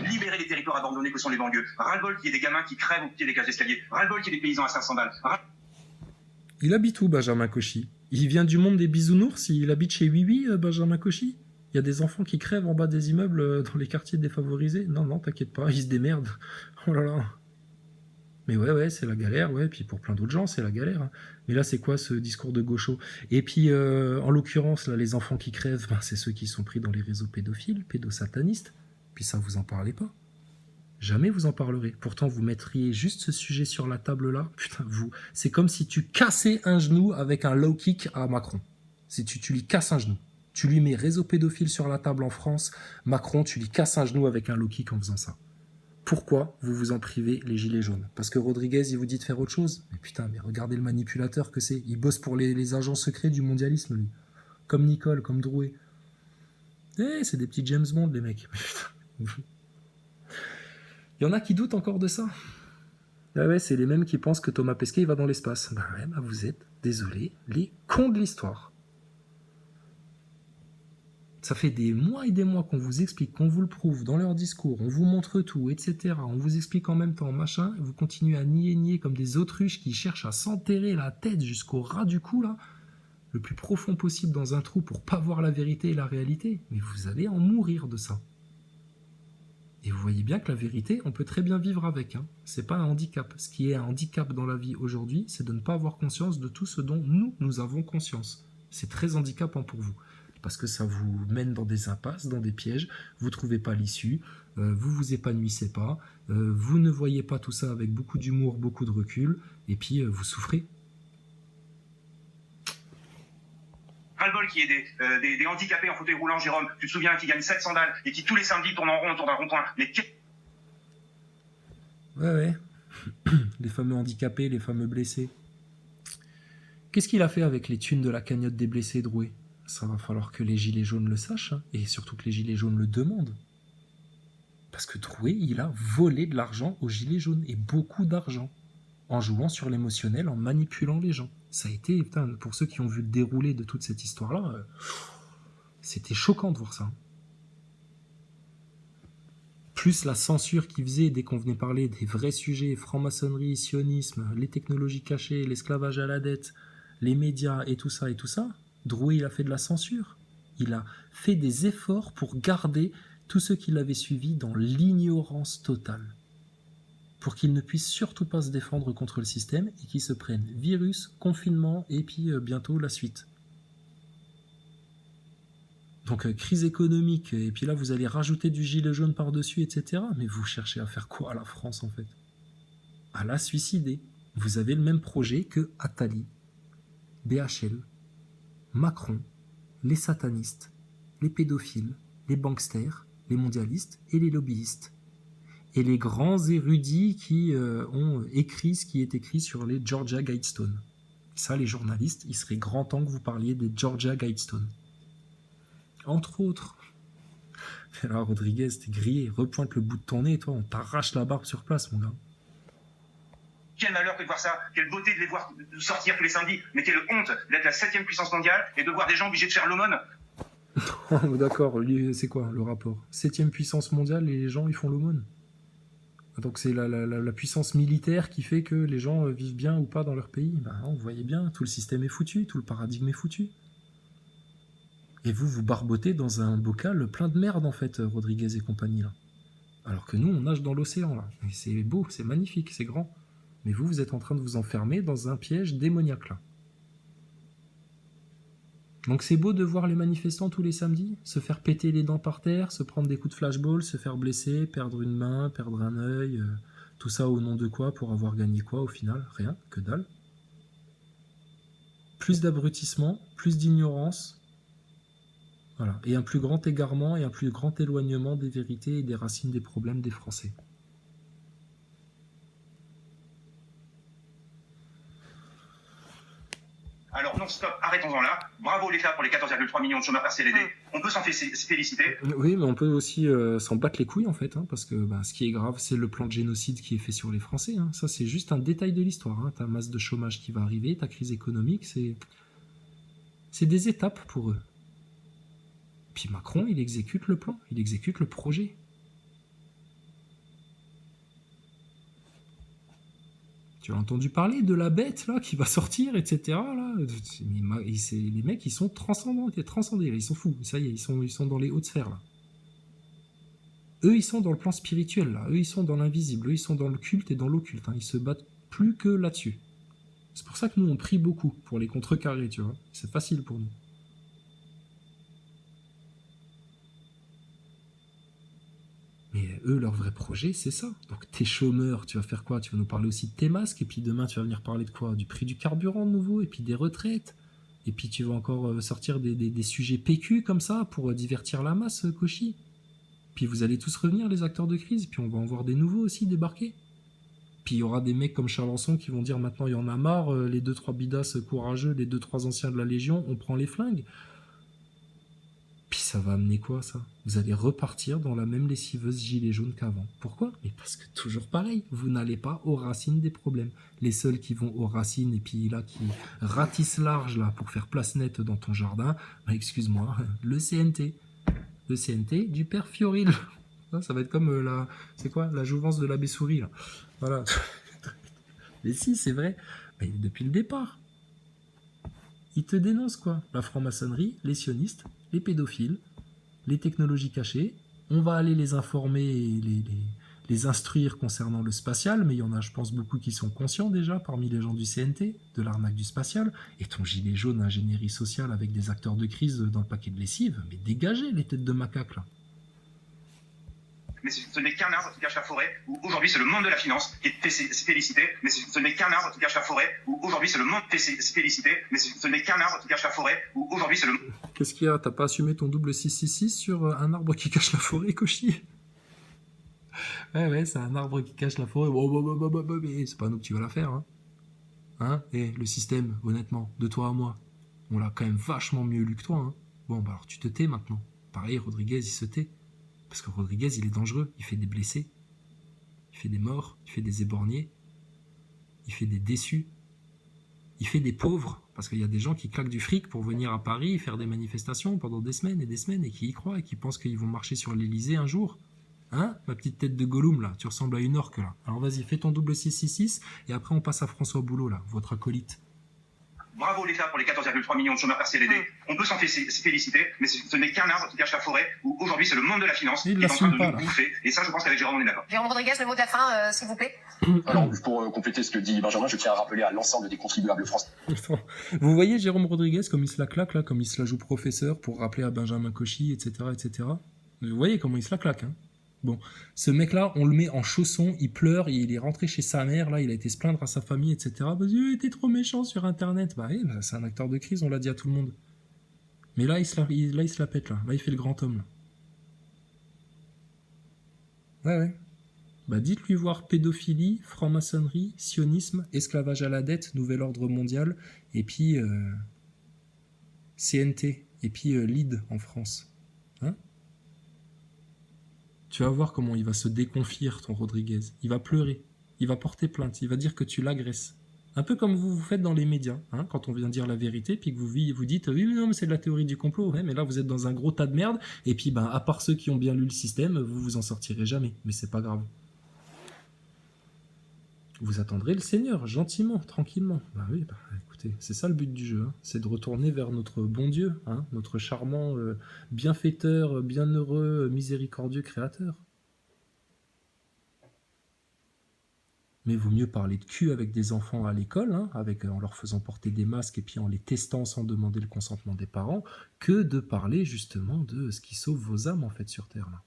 Libérer les territoires abandonnés que sont les banlieues. Ras-le-bol qu'il y ait des gamins qui crèvent au pied des cages d'escalier. Ras-le-bol qu'il y ait des paysans à 500 balles. Il habite où, Benjamin Cauchy? Il vient du monde des bisounours? Il habite chez Oui, Benjamin Cauchy? Il y a des enfants qui crèvent en bas des immeubles dans les quartiers défavorisés? Non, non, t'inquiète pas, ils se démerdent. Oh là là. Mais ouais, c'est la galère, ouais, puis pour plein d'autres gens, c'est la galère. Hein. Mais là, c'est quoi ce discours de gaucho? Et puis, en l'occurrence, là, les enfants qui crèvent, ben, c'est ceux qui sont pris dans les réseaux pédophiles, pédosatanistes. Puis ça, vous en parlez pas. Jamais vous en parlerez. Pourtant, vous mettriez juste ce sujet sur la table là. Putain, c'est comme si tu cassais un genou avec un low kick à Macron. Si tu lui casses un genou. Tu lui mets réseau pédophile sur la table en France. Macron, tu lui casses un genou avec un low kick en faisant ça. Pourquoi vous vous en privez, les gilets jaunes? Parce que Rodriguez, il vous dit de faire autre chose? Mais putain, mais regardez le manipulateur que c'est. Il bosse pour les agents secrets du mondialisme, lui. Comme Nicole, comme Drouet. Eh, c'est des petits James Bond, les mecs. Il y en a qui doutent encore de ça. Ah ouais, c'est les mêmes qui pensent que Thomas Pesquet il va dans l'espace. Bah ouais, bah vous êtes, désolé, les cons de l'histoire. Ça fait des mois et des mois qu'on vous explique, qu'on vous le prouve dans leur discours, on vous montre tout, etc. On vous explique en même temps, machin, et vous continuez à nier comme des autruches qui cherchent à s'enterrer la tête jusqu'au ras du cou, là, le plus profond possible dans un trou pour pas voir la vérité et la réalité. Mais vous allez en mourir de ça. Et vous voyez bien que la vérité, on peut très bien vivre avec. Hein. C'est pas un handicap. Ce qui est un handicap dans la vie aujourd'hui, c'est de ne pas avoir conscience de tout ce dont nous avons conscience. C'est très handicapant pour vous. Parce que ça vous mène dans des impasses, dans des pièges, vous ne trouvez pas l'issue, vous vous épanouissez pas, vous ne voyez pas tout ça avec beaucoup d'humour, beaucoup de recul, et puis vous souffrez. Ras-le-bol qu'il y ait des handicapés en fauteuil roulant, Jérôme, tu te souviens, qui gagnent 700 balles et qui tous les samedis tournent en rond autour d'un rond-point. Mais Ouais. Les fameux handicapés, les fameux blessés. Qu'est-ce qu'il a fait avec les thunes de la cagnotte des blessés, Drouet? Ça va falloir que les gilets jaunes le sachent, hein, et surtout que les gilets jaunes le demandent. Parce que Drouet, il a volé de l'argent aux gilets jaunes, et beaucoup d'argent, en jouant sur l'émotionnel, en manipulant les gens. Ça a été, putain, pour ceux qui ont vu le déroulé de toute cette histoire-là, c'était choquant de voir ça. Plus la censure qu'il faisait dès qu'on venait parler des vrais sujets, franc-maçonnerie, sionisme, les technologies cachées, l'esclavage à la dette, les médias et tout ça, Drouet, il a fait de la censure. Il a fait des efforts pour garder tous ceux qui l'avaient suivi dans l'ignorance totale. Pour qu'ils ne puissent surtout pas se défendre contre le système et qu'ils se prennent virus, confinement et puis bientôt la suite. Donc crise économique, et puis là vous allez rajouter du gilet jaune par-dessus, etc. Mais vous cherchez à faire quoi à la France en fait? À la suicider. Vous avez le même projet que Attali, BHL, Macron, les satanistes, les pédophiles, les banksters, les mondialistes et les lobbyistes. Et les grands érudits qui ont écrit ce qui est écrit sur les Georgia Guidestones. Ça, les journalistes, il serait grand temps que vous parliez des Georgia Guidestones. Entre autres. Alors Rodriguez, t'es grillé, repointe le bout de ton nez, toi, on t'arrache la barbe sur place, mon gars. quel malheur que de voir ça, quelle beauté de les voir sortir tous les samedis, mais quelle honte d'être la 7e puissance mondiale et de voir des gens obligés de faire l'aumône. D'accord, c'est quoi le rapport? 7e puissance mondiale et les gens ils font l'aumône. Donc c'est la puissance militaire qui fait que les gens vivent bien ou pas dans leur pays. Ben non, vous voyez bien, tout le système est foutu, tout le paradigme est foutu. Et vous barbotez dans un bocal plein de merde en fait, Rodriguez et compagnie là. Alors que nous on nage dans l'océan là. Et c'est beau, c'est magnifique, c'est grand. Mais vous êtes en train de vous enfermer dans un piège démoniaque là. Donc c'est beau de voir les manifestants tous les samedis, se faire péter les dents par terre, se prendre des coups de flashball, se faire blesser, perdre une main, perdre un œil, tout ça au nom de quoi, pour avoir gagné quoi au final? Rien, que dalle. Plus d'abrutissement, plus d'ignorance, voilà, et un plus grand égarement et un plus grand éloignement des vérités et des racines des problèmes des Français. Alors non, stop, arrêtons-en là. Bravo l'État pour les 14,3 millions de chômeurs partiels aidés. On peut s'en féliciter. Oui, mais on peut aussi s'en battre les couilles, en fait, hein, parce que ce qui est grave, c'est le plan de génocide qui est fait sur les Français. Hein. Ça, c'est juste un détail de l'histoire. Hein. Ta masse de chômage qui va arriver, ta crise économique, c'est des étapes pour eux. Puis Macron, il exécute le plan, il exécute le projet. Tu as entendu parler de la bête là qui va sortir, etc. Là. Les mecs, ils sont transcendés, là, ils sont fous. Ça y est, ils sont dans les hautes sphères là. Eux, ils sont dans le plan spirituel là. Eux, ils sont dans l'invisible. Eux, ils sont dans le culte et dans l'occulte. Hein. Ils se battent plus que là-dessus. C'est pour ça que nous, on prie beaucoup pour les contrecarrer, tu vois. C'est facile pour nous. Mais eux, leur vrai projet, c'est ça. Donc t'es chômeur, tu vas faire quoi? Tu vas nous parler aussi de tes masques, et puis demain, tu vas venir parler de quoi? Du prix du carburant de nouveau, et puis des retraites. Et puis tu vas encore sortir des sujets PQ comme ça pour divertir la masse, Cauchy. Puis vous allez tous revenir, les acteurs de crise, puis on va en voir des nouveaux aussi débarquer. Puis il y aura des mecs comme Chalençon qui vont dire maintenant il y en a marre, les 2-3 bidas courageux, les 2-3 anciens de la Légion, on prend les flingues. Puis ça va amener quoi, ça? Vous allez repartir dans la même lessiveuse gilet jaune qu'avant. Pourquoi? Mais parce que toujours pareil, vous n'allez pas aux racines des problèmes. Les seuls qui vont aux racines et puis là qui ratissent large là pour faire place nette dans ton jardin, excuse-moi, le CNT. Le CNT du père Fioril. Ça va être comme la jouvence de l'abbé Souris là. Voilà. Mais si, c'est vrai. Mais depuis le départ. Ils te dénoncent quoi? La franc-maçonnerie, les sionistes, les pédophiles, les technologies cachées. On va aller les informer et les instruire concernant le spatial, mais il y en a, je pense, beaucoup qui sont conscients déjà parmi les gens du CNT, de l'arnaque du spatial. Et ton gilet jaune ingénierie sociale avec des acteurs de crise dans le paquet de lessive, mais dégagez les têtes de macaques là. Mais ce n'est qu'un arbre qui cache la forêt, où aujourd'hui c'est le monde de la finance qui est félicité, mais ce n'est qu'un arbre qui cache la forêt, où aujourd'hui c'est le monde qui est félicité, mais ce n'est qu'un arbre qui cache la forêt, où aujourd'hui c'est le... Qu'est-ce qu'il y a? T'as pas assumé ton double 666 sur un arbre qui cache la forêt, Cauchy? Ouais, c'est un arbre qui cache la forêt. Mais c'est pas nous que tu vas la faire, hein. Hein? Et le système, honnêtement, de toi à moi, on l'a quand même vachement mieux lu que toi, hein. Bon, bah alors tu te tais maintenant. Pareil, Rodriguez, il se tait. Parce que Rodriguez, il est dangereux. Il fait des blessés. Il fait des morts. Il fait des éborgnés. Il fait des déçus. Il fait des pauvres. Parce qu'il y a des gens qui claquent du fric pour venir à Paris faire des manifestations pendant des semaines et qui y croient et qui pensent qu'ils vont marcher sur l'Elysée un jour. Hein? Ma petite tête de Gollum, là. Tu ressembles à une orque, là. Alors vas-y, fais ton double 666 et après on passe à François Boulot, là, votre acolyte. Bravo l'État pour les 14,3 millions de chômeurs partiels aidés. On peut s'en féliciter, mais ce n'est qu'un arbre qui cache la forêt, où aujourd'hui c'est le monde de la finance qui est en train de nous bouffer. Et ça, je pense qu'avec Jérôme, on est d'accord. Jérôme Rodriguez, le mot de la fin, s'il vous plaît. Alors, pour compléter ce que dit Benjamin, je tiens à rappeler à l'ensemble des contribuables français. Vous voyez Jérôme Rodriguez comme il se la claque, là, comme il se la joue professeur pour rappeler à Benjamin Cauchy, etc., etc. Vous voyez comment il se la claque, hein. Bon, ce mec-là, on le met en chaussons, il pleure, il est rentré chez sa mère, là, il a été se plaindre à sa famille, etc. Parce qu'il était trop méchant sur Internet. Bah oui, c'est un acteur de crise, on l'a dit à tout le monde. Mais là, il se la pète, là. Là, il fait le grand homme, là. Ouais. Bah dites-lui voir pédophilie, franc-maçonnerie, sionisme, esclavage à la dette, nouvel ordre mondial, et puis CNT, et puis LEAD en France. Hein? Tu vas voir comment il va se déconfier, ton Rodriguez. Il va pleurer. Il va porter plainte. Il va dire que tu l'agresses. Un peu comme vous faites dans les médias, hein, quand on vient dire la vérité, puis que vous dites « Oui, mais non, mais c'est de la théorie du complot. Ouais, » mais là, vous êtes dans un gros tas de merde, et puis, à part ceux qui ont bien lu le système, vous vous en sortirez jamais. Mais c'est pas grave. Vous attendrez le Seigneur, gentiment, tranquillement. Bah oui, écoutez, c'est ça le but du jeu, hein. C'est de retourner vers notre bon Dieu, hein, notre charmant bienfaiteur, bienheureux, miséricordieux créateur. Mais vaut mieux parler de cul avec des enfants à l'école, hein, en leur faisant porter des masques et puis en les testant sans demander le consentement des parents, que de parler justement de ce qui sauve vos âmes en fait sur Terre, là.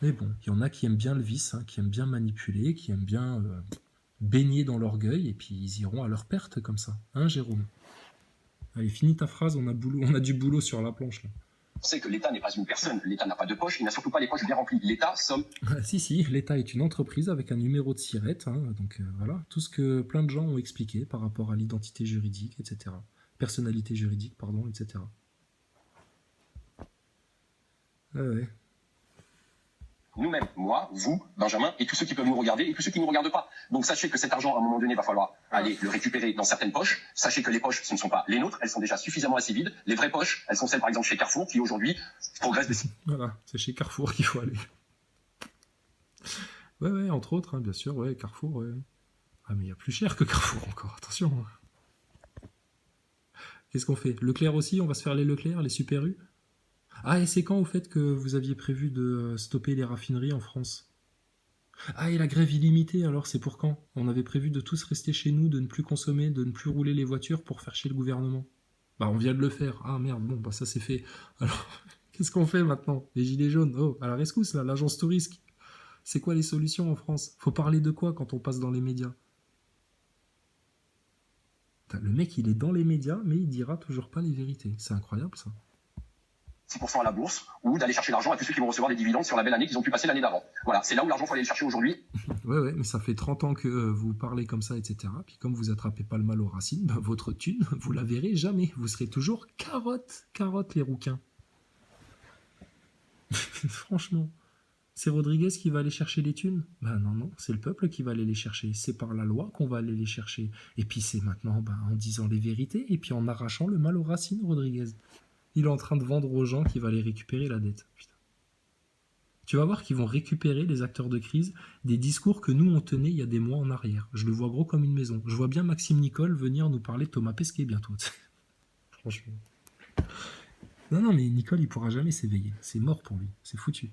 Mais bon, il y en a qui aiment bien le vice, hein, qui aiment bien manipuler, qui aiment bien baigner dans l'orgueil, et puis ils iront à leur perte comme ça. Hein, Jérôme? Allez, finis ta phrase, on a du boulot sur la planche, là. sait que l'État n'est pas une personne. L'État n'a pas de poche, il n'a surtout pas les poches bien remplies. L'État somme... Si, l'État est une entreprise avec un numéro de SIRET, hein, donc voilà, tout ce que plein de gens ont expliqué par rapport à l'identité juridique, etc. Personnalité juridique, pardon, etc. Ah ouais. Nous-mêmes, moi, vous, Benjamin, et tous ceux qui peuvent nous regarder, et tous ceux qui ne nous regardent pas. Donc sachez que cet argent, à un moment donné, va falloir aller le récupérer dans certaines poches. Sachez que les poches, ce ne sont pas les nôtres, elles sont déjà suffisamment assez vides. Les vraies poches, elles sont celles, par exemple, chez Carrefour, qui aujourd'hui progressent de... Voilà, c'est chez Carrefour qu'il faut aller. Ouais, entre autres, hein, bien sûr, ouais, Carrefour, ouais. Ah, mais il y a plus cher que Carrefour encore, attention. Qu'est-ce qu'on fait? Leclerc aussi, on va se faire les Leclerc, les Super U? Ah, et c'est quand au fait que vous aviez prévu de stopper les raffineries en France? Ah, et la grève illimitée, alors c'est pour quand? On avait prévu de tous rester chez nous, de ne plus consommer, de ne plus rouler les voitures pour faire chier le gouvernement. Bah, on vient de le faire. Ah merde, bon, bah ça c'est fait. Alors, qu'est-ce qu'on fait maintenant? Les gilets jaunes? Oh, à la rescousse là, l'agence Tourisque. C'est quoi les solutions en France? Faut parler de quoi quand on passe dans les médias? Le mec, il est dans les médias, mais il dira toujours pas les vérités. C'est incroyable ça. 6% à la bourse, ou d'aller chercher l'argent à tous ceux qui vont recevoir des dividendes sur la belle année qu'ils ont pu passer l'année d'avant. Voilà, c'est là où l'argent, il faut aller le chercher aujourd'hui. Ouais, mais ça fait 30 ans que vous parlez comme ça, etc. Puis comme vous attrapez pas le mal aux racines, bah, votre thune, vous la verrez jamais. Vous serez toujours carotte les rouquins. Franchement. C'est Rodriguez qui va aller chercher les thunes? Ben non, c'est le peuple qui va aller les chercher. C'est par la loi qu'on va aller les chercher. Et puis c'est maintenant en disant les vérités et puis en arrachant le mal aux racines, Rodriguez. Il est en train de vendre aux gens qu'il va aller récupérer la dette. Putain. Tu vas voir qu'ils vont récupérer, les acteurs de crise, des discours que nous on tenait il y a des mois en arrière. Je le vois gros comme une maison. Je vois bien Maxime Nicole venir nous parler de Thomas Pesquet bientôt. Franchement. Non, mais Nicole, il pourra jamais s'éveiller. C'est mort pour lui. C'est foutu.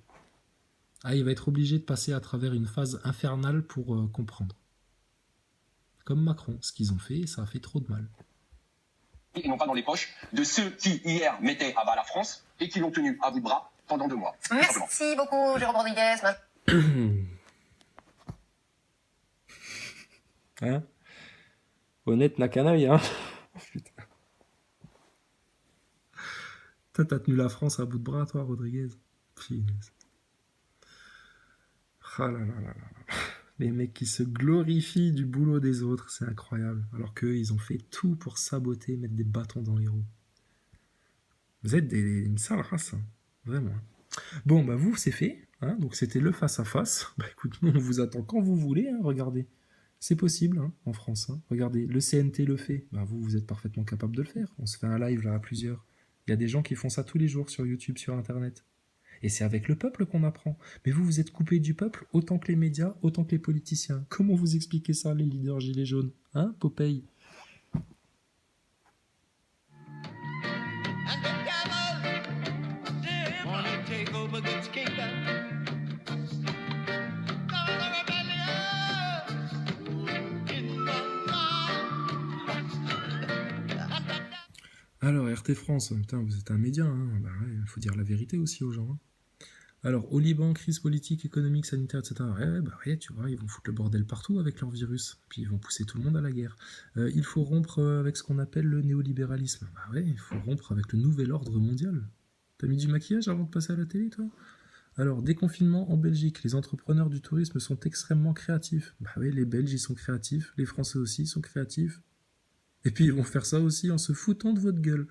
Ah, il va être obligé de passer à travers une phase infernale pour comprendre. Comme Macron, ce qu'ils ont fait, ça a fait trop de mal. Et non pas dans les poches de ceux qui, hier, mettaient à bas la France et qui l'ont tenu à bout de bras pendant 2 mois. Merci beaucoup, Jérôme Rodriguez. Hein? Honnête n'a qu'un œil, hein? Putain. Toi, t'as tenu la France à bout de bras, toi, Rodriguez? Finesse. Ah là là là là. Les mecs qui se glorifient du boulot des autres, c'est incroyable. Alors qu'eux, ils ont fait tout pour saboter, mettre des bâtons dans les roues. Vous êtes une sale race, hein. Vraiment. Bon, bah vous, c'est fait. Hein, donc c'était le face-à-face. Bah écoute, nous, on vous attend quand vous voulez, hein, regardez. C'est possible, hein, en France. Hein. Regardez, le CNT le fait. Bah vous êtes parfaitement capable de le faire. On se fait un live là à plusieurs. Il y a des gens qui font ça tous les jours sur YouTube, sur Internet. Et c'est avec le peuple qu'on apprend. Mais vous êtes coupé du peuple autant que les médias, autant que les politiciens. Comment vous expliquez ça, les leaders gilets jaunes? Hein, Popeye? Alors, RT France, putain, vous êtes un média, hein. Bah ouais, il faut dire la vérité aussi aux gens. Hein. Alors, au Liban, crise politique, économique, sanitaire, etc. Ouais, tu vois, ils vont foutre le bordel partout avec leur virus. Puis ils vont pousser tout le monde à la guerre. Il faut rompre avec ce qu'on appelle le néolibéralisme. Bah ouais, il faut rompre avec le nouvel ordre mondial. T'as mis du maquillage avant de passer à la télé, toi? Alors, déconfinement en Belgique. Les entrepreneurs du tourisme sont extrêmement créatifs. Bah oui, les Belges, ils sont créatifs. Les Français aussi sont créatifs. Et puis ils vont faire ça aussi en se foutant de votre gueule,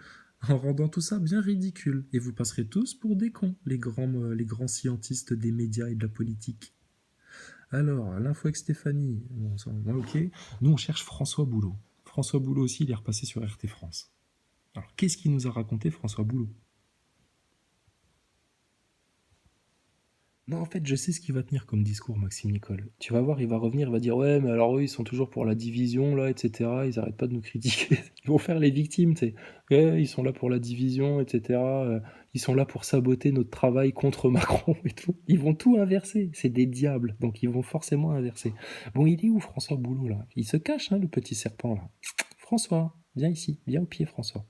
en rendant tout ça bien ridicule. Et vous passerez tous pour des cons, les grands scientistes des médias et de la politique. Alors, l'info avec Stéphanie, bon, ça, ok. Nous, on cherche François Boulot. François Boulot aussi, il est repassé sur RT France. Alors, qu'est-ce qu'il nous a raconté, François Boulot? Non, en fait, je sais ce qu'il va tenir comme discours, Maxime Nicole. Tu vas voir, il va revenir, il va dire « Ouais, mais alors eux, ils sont toujours pour la division, là, etc. Ils arrêtent pas de nous critiquer. Ils vont faire les victimes, tu sais. Ouais, ils sont là pour la division, etc. Ils sont là pour saboter notre travail contre Macron et tout. Ils vont tout inverser. C'est des diables, donc ils vont forcément inverser. Bon, il est où, François Boulot, là? Il se cache, hein, le petit serpent, là. François, viens ici, viens au pied, François.